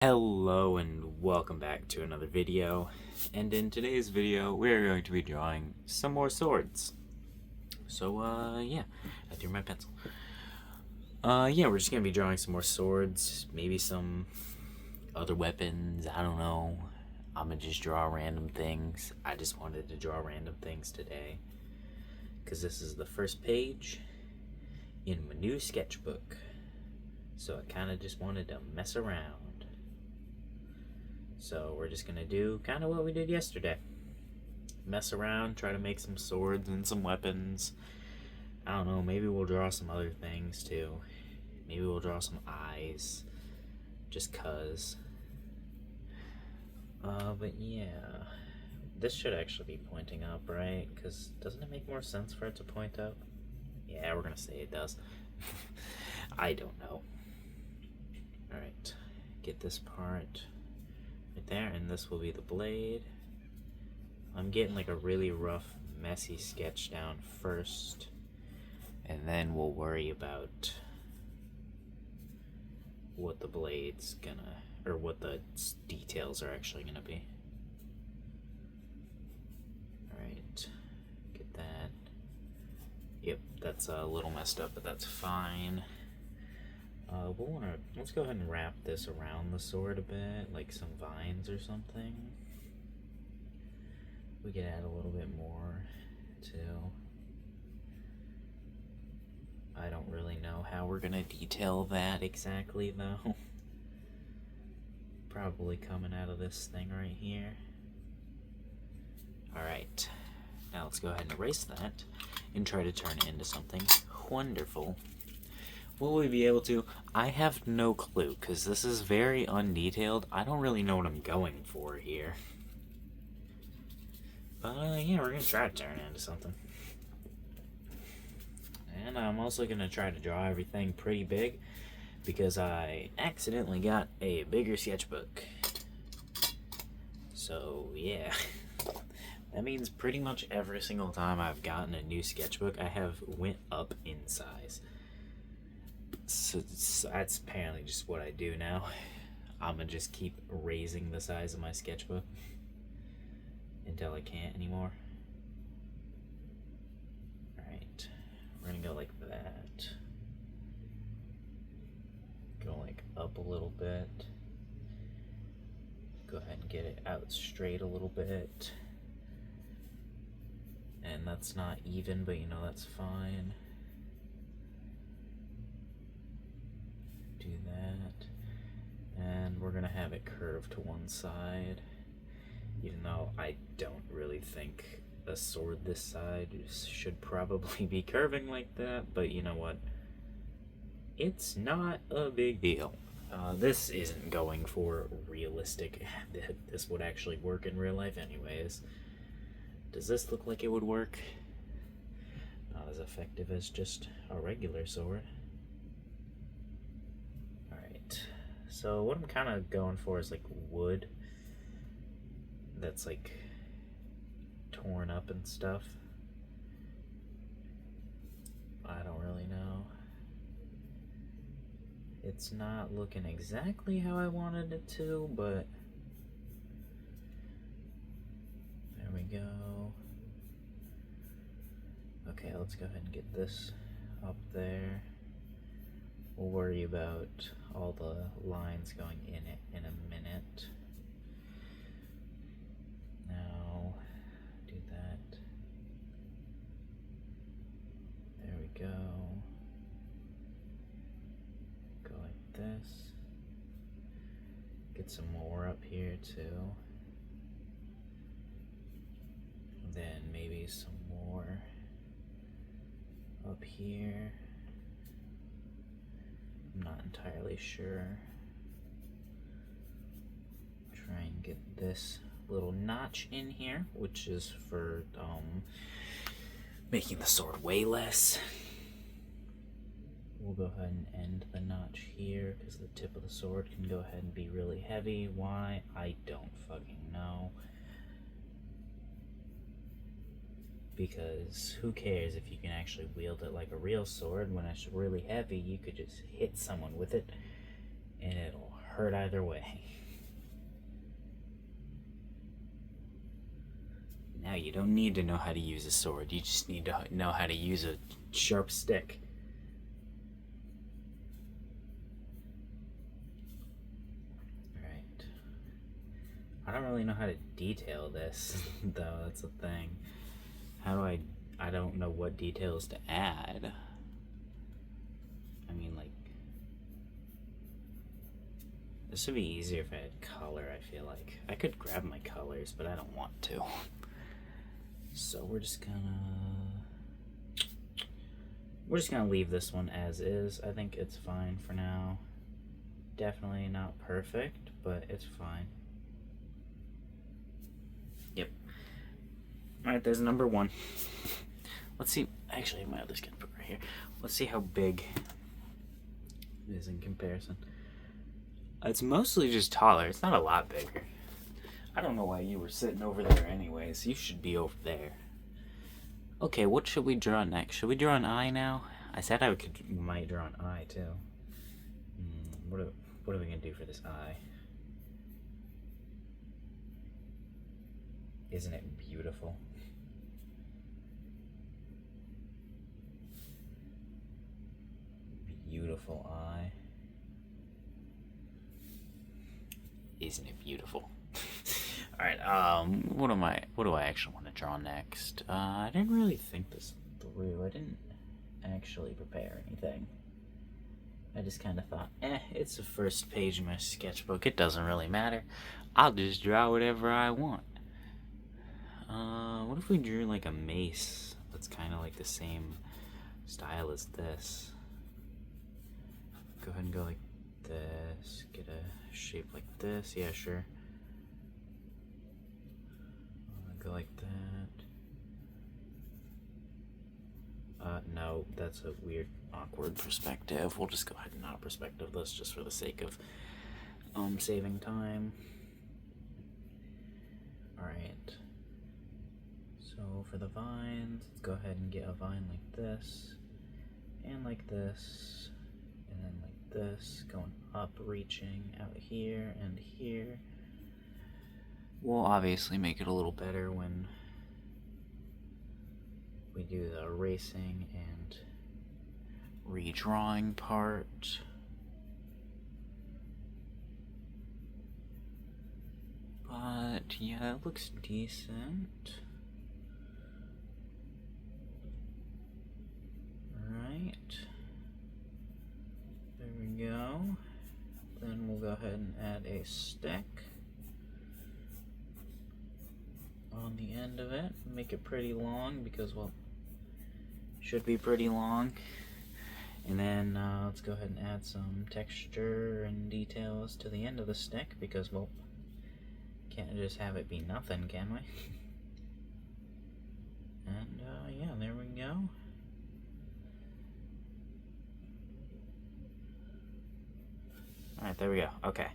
Hello and welcome back to another video, and in today's video we're going to be drawing some more swords. Yeah, I threw my pencil. Yeah, we're just gonna be drawing some more swords, maybe some other weapons, I don't know. I'm gonna just draw random things. I just wanted to draw random things today, because this is the first page in my new sketchbook. So I kind of just wanted to mess around. So we're just gonna do kind of what we did yesterday. Mess around, try to make some swords and some weapons. I don't know, maybe we'll draw some other things too. Maybe we'll draw some eyes, just cuz. But yeah, this should actually be pointing up, right? Because doesn't it make more sense for it to point up? Yeah, we're gonna say it does. I don't know. Alright, get this part right there, and this will be the blade. I'm getting like a really rough, messy sketch down first, and then we'll worry about what the blade's gonna, or what the details are actually gonna be. Alright, get that. Yep, that's a little messed up, but that's fine. Let's go ahead and wrap this around the sword a bit, like some vines or something. We could add a little bit more too. I don't really know how we're gonna detail that exactly though. Probably coming out of this thing right here. Alright, now let's go ahead and erase that and try to turn it into something wonderful. Will we be able to? I have no clue, because this is very undetailed. I don't really know what I'm going for here. But yeah, we're gonna try to turn it into something. And I'm also gonna try to draw everything pretty big, because I accidentally got a bigger sketchbook. So yeah, that means pretty much every single time I've gotten a new sketchbook, I have went up in size. So that's apparently just what I do now. I'm gonna just keep raising the size of my sketchbook until I can't anymore. Alright, we're gonna go like that. Go like up a little bit. Go ahead and get it out straight a little bit. And that's not even, but you know, that's fine. Do that. And we're gonna have it curve to one side, even though I don't really think a sword this side should probably be curving like that, but you know what? It's not a big deal. This isn't going for realistic. This would actually work in real life anyways. Does this look like it would work? Not as effective as just a regular sword. Alright, so what I'm kind of going for is like wood that's like torn up and stuff. I don't really know. It's not looking exactly how I wanted it to, but there we go. Okay, let's go ahead and get this up there. We'll worry about all the lines going in it in a minute. Now, do that. There we go. Go like this. Get some more up here too. Then maybe some more up here. I'm not entirely sure. Try and get this little notch in here, which is for making the sword weigh less. We'll go ahead and end the notch here, because the tip of the sword can go ahead and be really heavy. Why? I don't fucking know. Because who cares if you can actually wield it like a real sword? When it's really heavy, you could just hit someone with it and it'll hurt either way. Now you don't need to know how to use a sword, you just need to know how to use a sharp stick. Alright. I don't really know how to detail this, though, that's the thing. How do I don't know what details to add. I mean, like, this would be easier if I had color, I feel like. I could grab my colors, but I don't want to. So we're just gonna leave this one as is. I think it's fine for now. Definitely not perfect, but it's fine. Yep. Alright, there's number 1. Let's see. Actually, my other sketchbook right here. Let's see how big it is in comparison. It's mostly just taller. It's not a lot bigger. I don't know why you were sitting over there anyways. You should be over there. Okay, what should we draw next? Should we draw an eye now? I said might draw an eye too. What are we gonna do for this eye? Isn't it beautiful? Beautiful eye. Isn't it beautiful? Alright, what do I actually want to draw next? I didn't really think this through. I didn't actually prepare anything. I just kind of thought, it's the first page of my sketchbook. It doesn't really matter. I'll just draw whatever I want. What if we drew like a mace that's kind of like the same style as this? Go ahead and go like this. Get a shape like this. Yeah, sure. Go like that. No, that's a weird, awkward perspective. We'll just go ahead and not perspective this just for the sake of saving time. Alright. So for the vines, let's go ahead and get a vine like this, and like this, and then like this, going up, reaching out here and here. We'll obviously make it a little better when we do the erasing and redrawing part. But yeah, it looks decent. Alright. There we go. Then we'll go ahead and add a stick on the end of it. Make it pretty long because, well, should be pretty long. And then let's go ahead and add some texture and details to the end of the stick because, well, can't just have it be nothing, can we? And yeah, there we go. Alright, there we go. Okay.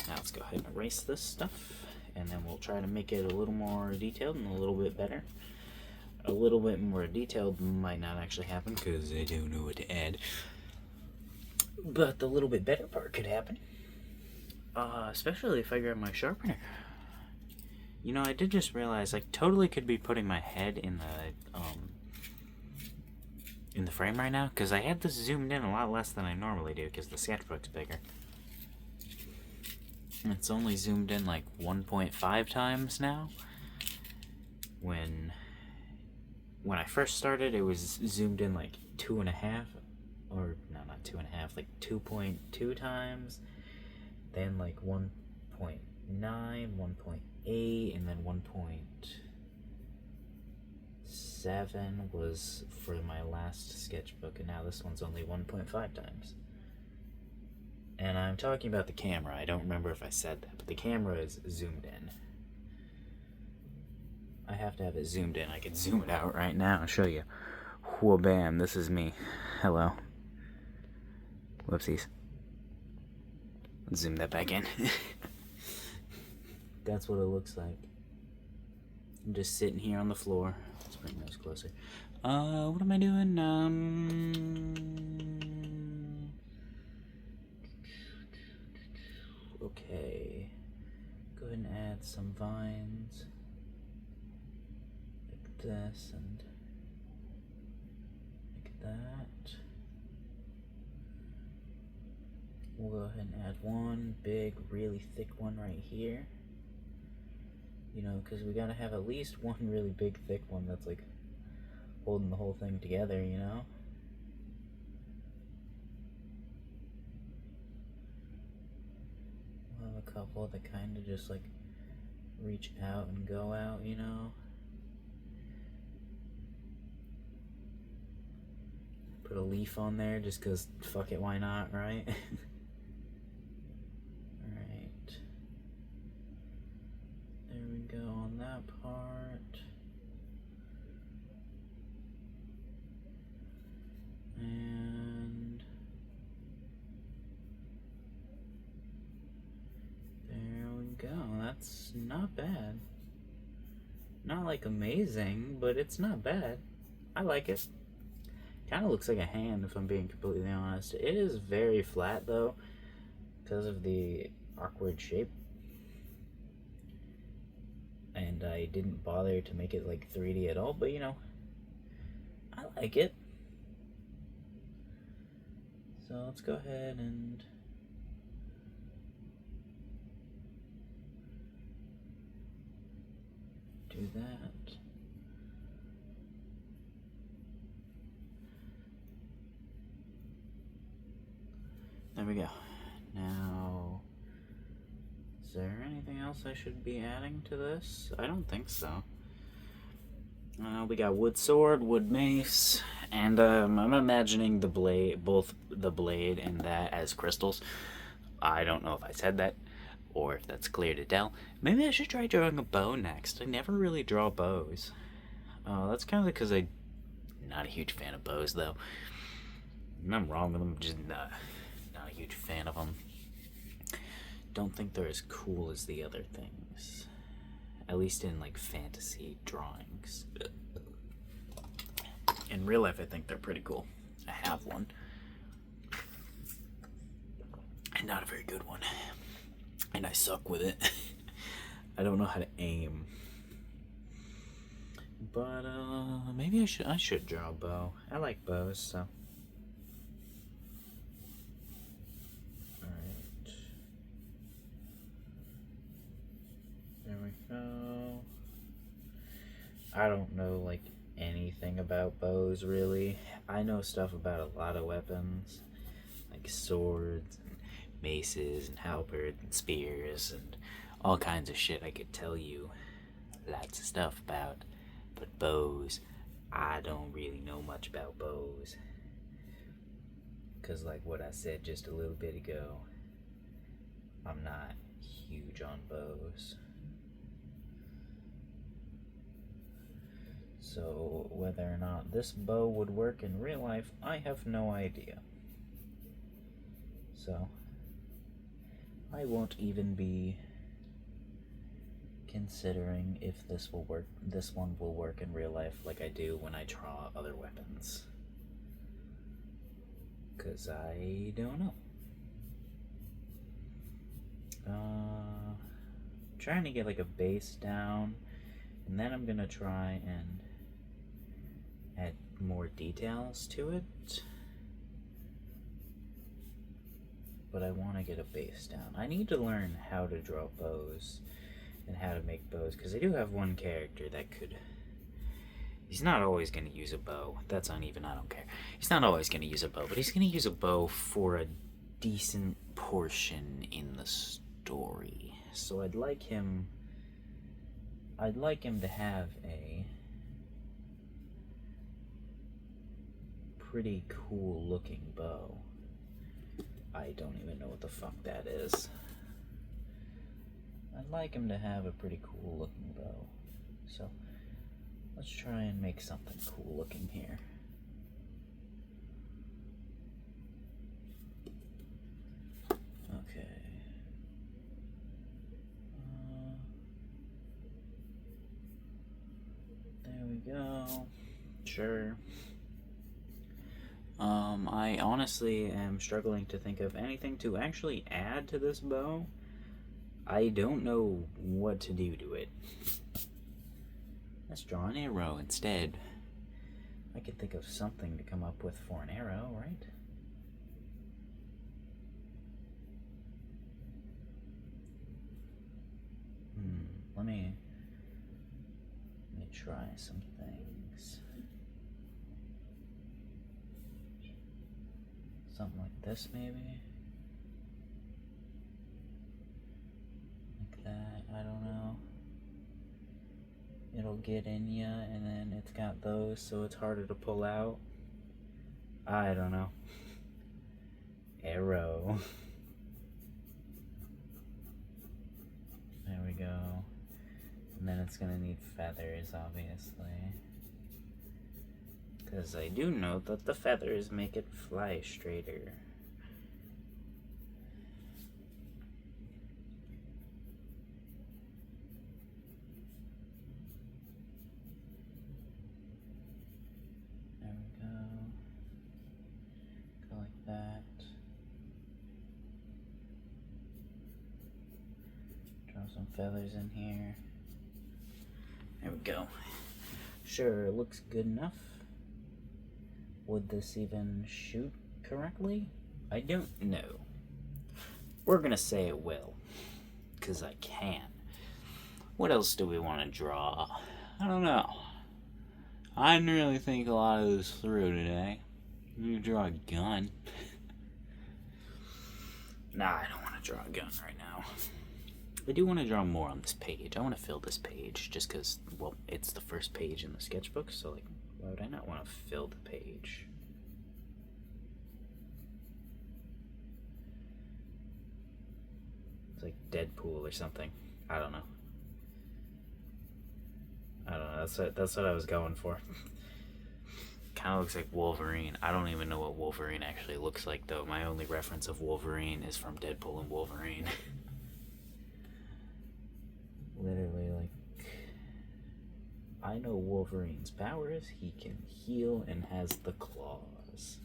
Now let's go ahead and erase this stuff, and then we'll try to make it a little more detailed and a little bit better. A little bit more detailed might not actually happen because I don't know what to add. But the little bit better part could happen. Especially if I grab my sharpener. You know, I did just realize I totally could be putting my head in the frame right now, because I had this zoomed in a lot less than I normally do because the sketchbook's bigger. And it's only zoomed in like 1.5 times now. When I first started, it was zoomed in like 2.5, or no, not 2.5, like 2.2 times. Then like 1.9, 1.8, and then 1.7 was for my last sketchbook, and now this one's only 1.5 times. And I'm talking about the camera. I don't remember if I said that, but the camera is zoomed in. I have to have it zoomed in. I can zoom it out right now and show you. Whoa, bam, this is me. Hello. Whoopsies. Let's zoom that back in. That's what it looks like. I'm just sitting here on the floor. Let's bring those closer. What am I doing? Okay. Go ahead and add some vines. Like this and like that. We'll go ahead and add one big, really thick one right here. You know, because we gotta have at least one really big, thick one that's like holding the whole thing together, you know? We'll have a couple that kind of just like reach out and go out, you know? Put a leaf on there just because fuck it, why not, right? Alright. There we go on that part. And there we go. That's not bad. Not like amazing, but it's not bad. I like it. Kind of looks like a hand, if I'm being completely honest. It is very flat, though, because of the awkward shape. And I didn't bother to make it, like, 3D at all, but, you know, I like it. So let's go ahead and do that. There we go. Now, is there anything else I should be adding to this? I don't think so. We got wood sword, wood mace, and I'm imagining the blade, both the blade and that as crystals. I don't know if I said that, or if that's clear to tell. Maybe I should try drawing a bow next. I never really draw bows. That's kind of because I'm not a huge fan of bows, though. I'm wrong with them, just not a huge fan of them. Don't think they're as cool as the other things. At least in, like, fantasy drawings. In real life, I think they're pretty cool. I have one. And not a very good one. And I suck with it. I don't know how to aim. But, maybe I should draw a bow. I like bows, so. Alright. There we go. I don't know, like, anything about bows, really. I know stuff about a lot of weapons. Like swords, and maces, and halberds, and spears, and all kinds of shit I could tell you lots of stuff about. But bows, I don't really know much about bows. Because like what I said just a little bit ago, I'm not huge on bows. So whether or not this bow would work in real life, I have no idea. So I won't even be considering if this will work. This one will work in real life like I do when I draw other weapons. 'Cause I don't know. Trying to get like a base down, and then I'm gonna try and add more details to it. But I want to get a base down. I need to learn how to draw bows and how to make bows, because I do have one character that could. He's not always going to use a bow. That's uneven, I don't care. He's not always going to use a bow, but he's going to use a bow for a decent portion in the story. So I'd like him to have a pretty cool looking bow. I don't even know what the fuck that is. I'd like him to have a pretty cool looking bow. So let's try and make something cool looking here. Okay. There we go. Sure. I honestly am struggling to think of anything to actually add to this bow. I don't know what to do to it. Let's draw an arrow instead. I could think of something to come up with for an arrow, right? Let me try some things. Something like this, maybe? Like that, I don't know. It'll get in ya, and then it's got those, so it's harder to pull out. I don't know. Arrow. There we go. And then it's gonna need feathers, obviously. Because I do know that the feathers make it fly straighter. There we go. Go like that. Draw some feathers in here. There we go. Sure, it looks good enough. Would this even shoot correctly? I don't know. We're gonna say it will, because I can. What else do we want to draw? I don't know. I didn't really think a lot of this through today. You draw a gun. Nah, I don't want to draw a gun right now. I do want to draw more on this page. I want to fill this page just because, well, it's the first page in the sketchbook, so like, why would I not want to fill the page? It's like Deadpool or something. I don't know. That's what I was going for. Kind of looks like Wolverine. I don't even know what Wolverine actually looks like, though. My only reference of Wolverine is from Deadpool and Wolverine. Literally, like, I know Wolverine's powers. He can heal and has the claws.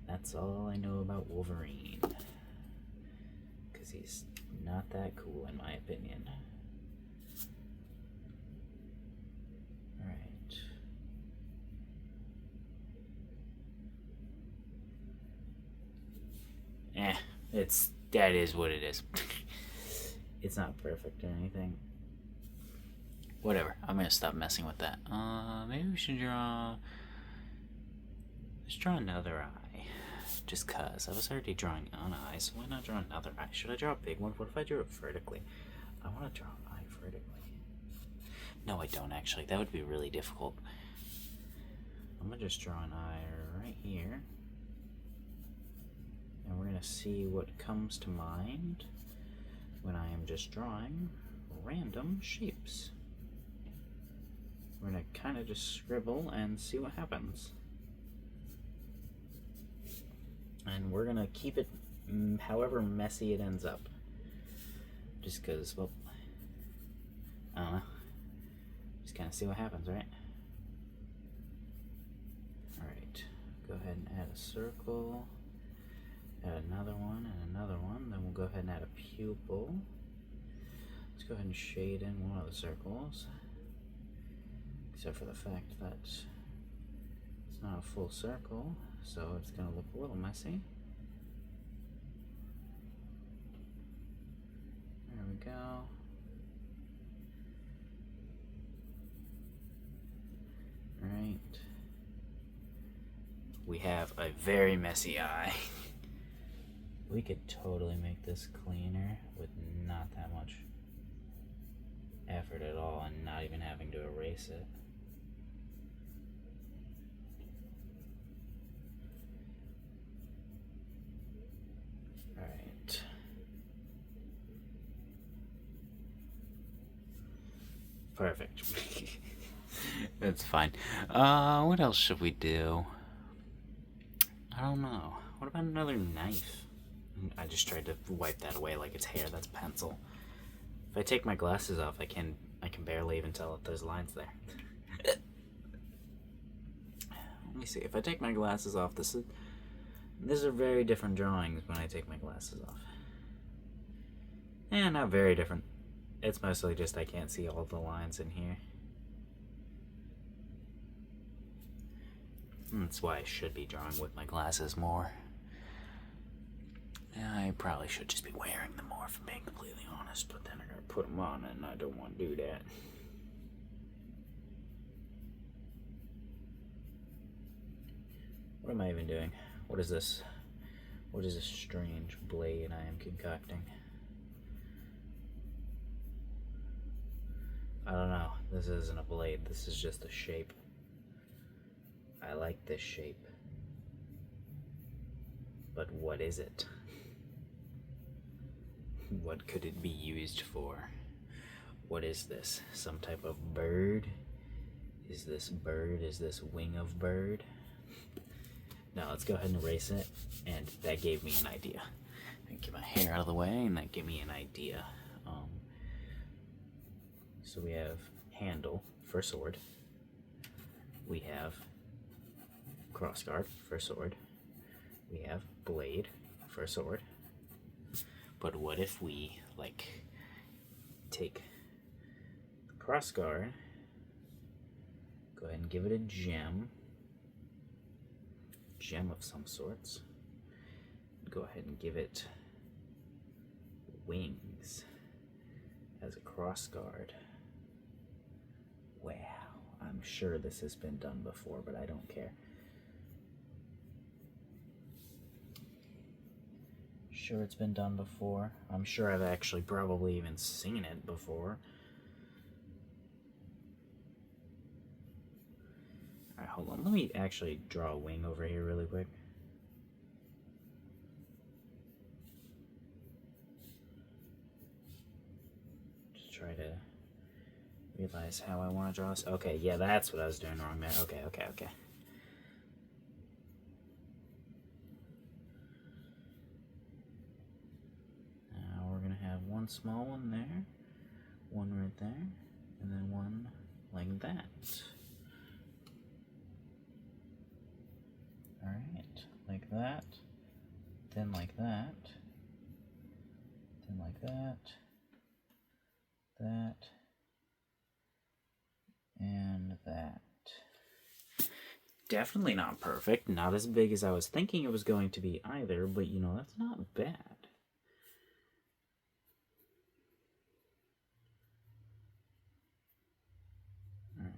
That's all I know about Wolverine. Because he's not that cool, in my opinion. Alright. That is what it is. It's not perfect or anything. Whatever, I'm gonna stop messing with that. Maybe we should draw... Let's draw another eye. Just cause. I was already drawing an eye, so why not draw another eye? Should I draw a big one? What if I drew it vertically? I want to draw an eye vertically. No, I don't actually. That would be really difficult. I'm gonna just draw an eye right here. And we're gonna see what comes to mind when I am just drawing random shapes. We're gonna kind of just scribble and see what happens. And we're gonna keep it however messy it ends up. Just because, well, I don't know. Just kind of see what happens, right? Alright, go ahead and add a circle. Add another one and another one. Then we'll go ahead and add a pupil. Let's go ahead and shade in one of the circles. Except for the fact that it's not a full circle, so it's going to look a little messy. There we go. Right. We have a very messy eye. We could totally make this cleaner with not that much effort at all and not even having to erase it. Alright. Perfect. That's fine. What else should we do? I don't know. What about another knife? I just tried to wipe that away like it's hair. That's pencil. If I take my glasses off, I can barely even tell if there's lines there. Let me see. If I take my glasses off, these are very different drawings when I take my glasses off. not very different. It's mostly just I can't see all the lines in here. That's why I should be drawing with my glasses more. I probably should just be wearing them more, if I'm being completely honest, but then I gotta put them on, and I don't want to do that. What am I even doing? What is this? What is this strange blade I am concocting? I don't know. This isn't a blade. This is just a shape. I like this shape. But what is it? What could it be used for? What is this? Some type of bird? Is this bird? Is this wing of bird? Now let's go ahead and erase it. And that gave me an idea. I get my hair out of the way, and that gave me an idea. So we have handle for sword. We have crossguard for sword. We have blade for sword. But what if we, like, take the crossguard, go ahead and give it a gem of some sorts, go ahead and give it wings as a crossguard. Wow, I'm sure this has been done before, but I don't care. Sure, it's been done before. I'm sure I've actually probably even seen it before. Alright, hold on. Let me actually draw a wing over here really quick. Just try to realize how I want to draw this. Okay, yeah, that's what I was doing wrong there. Okay. Now we're going to have one small one there, one right there, and then one like that. Alright, like that, then like that, then like that, that, and that. Definitely not perfect, not as big as I was thinking it was going to be either, but you know, that's not bad. Alright.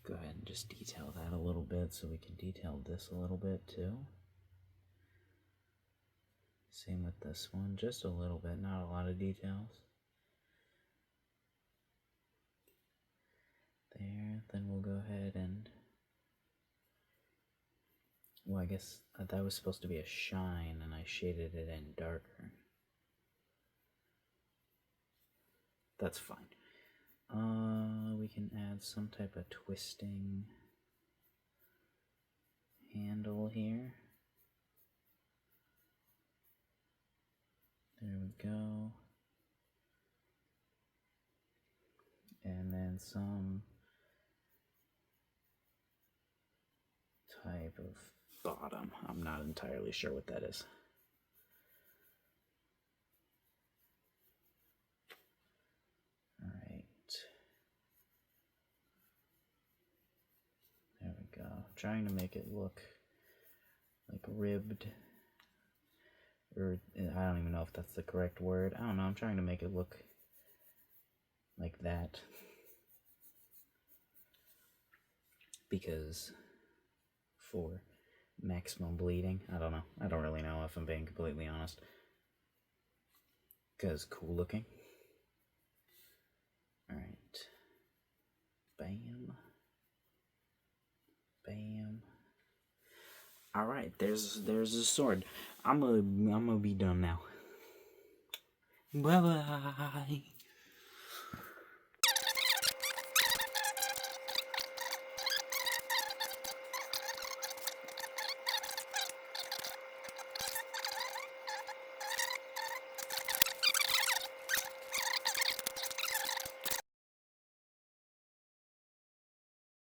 Go ahead and just detail that a little bit so we can detail this a little bit too. Same with this one, just a little bit, not a lot of details. There, then we'll go ahead and, well, I guess that was supposed to be a shine and I shaded it in darker. That's fine. We can add some type of twisting handle here. There we go. And then some type of bottom. I'm not entirely sure what that is. Alright. There we go. Trying to make it look like ribbed. Or I don't even know if that's the correct word. I don't know. I'm trying to make it look like that. Because for maximum bleeding, I don't know. I don't really know if I'm being completely honest. Because cool looking. Alright. Bam. Bam. Alright, there's a sword. I'm gonna be done now. Bye bye.